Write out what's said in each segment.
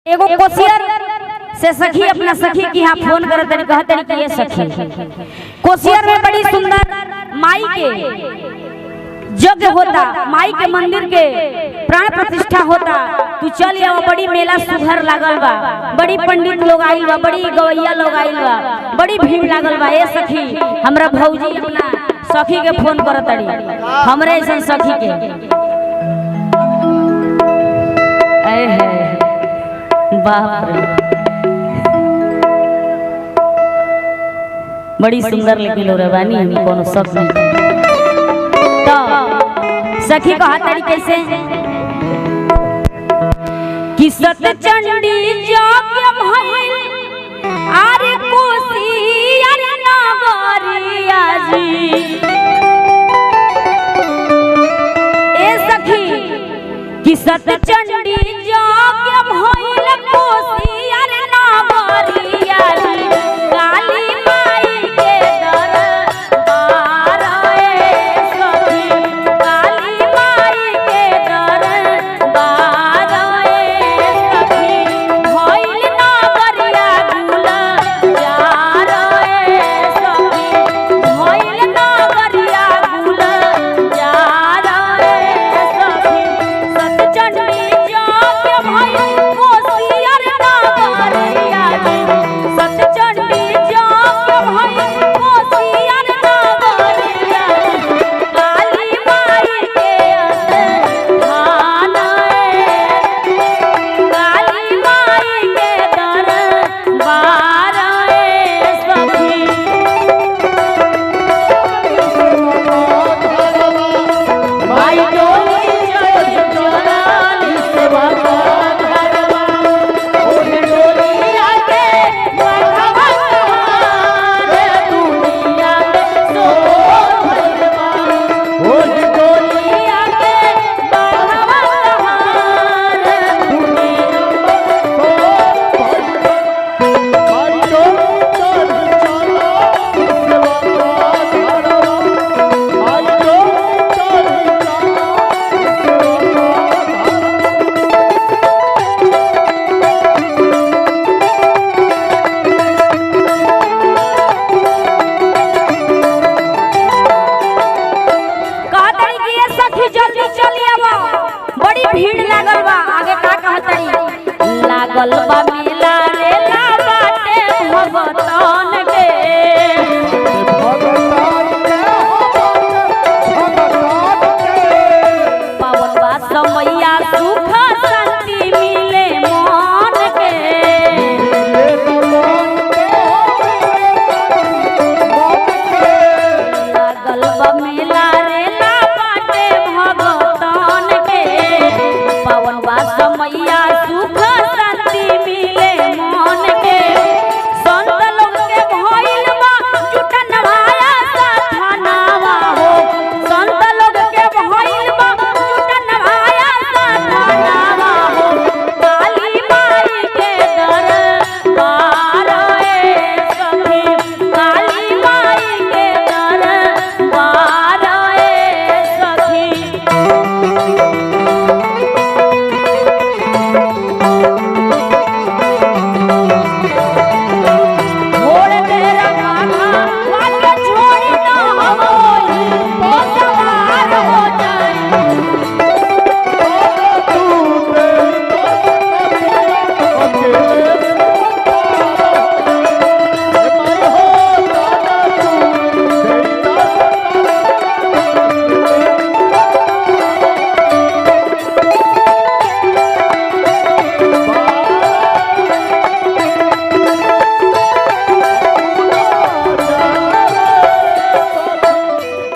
एगो कोसियर से सखी अपना सखी की यहाँ फोन करे तरी कहते कि ये सखी कोसियर में बड़ी सुंदर माई के यज्ञ होता, माई के मंदिर के प्राण प्रतिष्ठा होता। तू चल या बड़ी मेला सुधर लागल बा, बड़ी पंडित लोग आइल बा, बड़ी गवैया लोग आइल बा, बड़ी भीड़ लागल बा। ए सखी हमरा भौजी अपना सखी के फोन करे तड़ी, हमरे ऐसा सखी के बाप रे बड़ी सुंदर लेकिन लो रवानी कोनो सब नहीं। तो सखी को हाथ तरीके से कि सत चंडी जाके भइल आरे कोसी अरे नागरिया जी। ए सखी कि सत चंडी जाके भइल कोसी अरे नागरिया जी। काली माई के दरबार ए सखी, काली माई के दरबार ए सखी। भइल नागरिया गुलजार ए सखी, भइल नागरिया गुलजार ए सखी। सत चंडी जाके भइल कोसी अरे नागरिया जी। सत चंडी जाके भइल कोसी अरे नागरिया जी। काली माई के स्थान काली माई के दरबार ए सखी। माई डोली चढ़ चलाली से बाबा घरवा, ओहे डोलिया के बढ़वा रे दुनिया में सोर भइल बा। ओहे डोलिया के बढ़वा रे दुनिया में कहतरी कि ये सखी जल्दी चली आवा, बड़ी भीड़ लागल बा। आगे का कहतरी लागल बा मेला रे ला बाटे भगतन के। पावन बा समैया सुख शांति मिले मन के। लागल बा मेला रे ला बाटे भगतन के। पावन बा समैया सुख शांति मिले मन के। संत लोग के भइल बा जुटन भाया साथनावा हो, संत लोग के भइल बा जुटन भाया साथनावा हो। काली माई के दरबार ए सखी, काली माई के दरबार ए सखी। छोड़ तेरा गाना वाके छोड़ी ना होई, तो सवार हो जाए।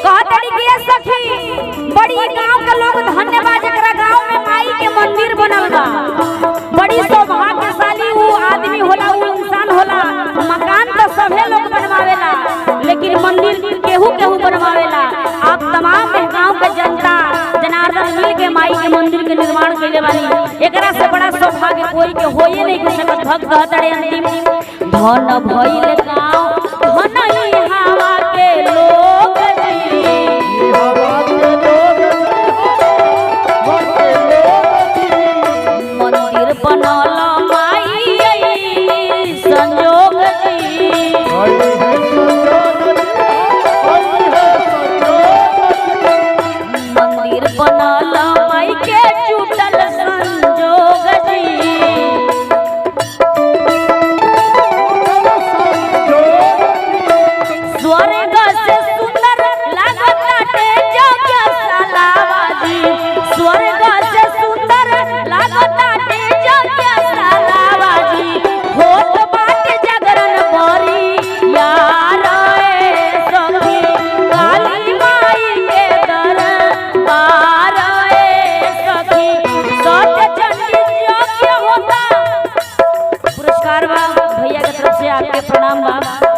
कहतरी कि ये सखी बड़ी गांव के लोग धन्यवाद जकरा गांव में माई के मंदिर बनल बा। बड़ी सौभाग्यशाली वो आदमी होला, वो इंसान होला। मकान तो सभे लोग बनवावेला, लेकिन मंदिर केहू केहू बनवावेला। आप तमाम गांव के जनता जनार्दन मिल के माई के मंदिर के निर्माण कइले बानी। एकरा से बड़ा सौभाग्य कोई के होए नहीं के सकत। भक्त कहतड़े अंतिम धन भइल गांव धन ही हवा के लोग जी। मंदिर बनल पुरस्कार बा भैया के तरफ से आपके प्रणाम बा।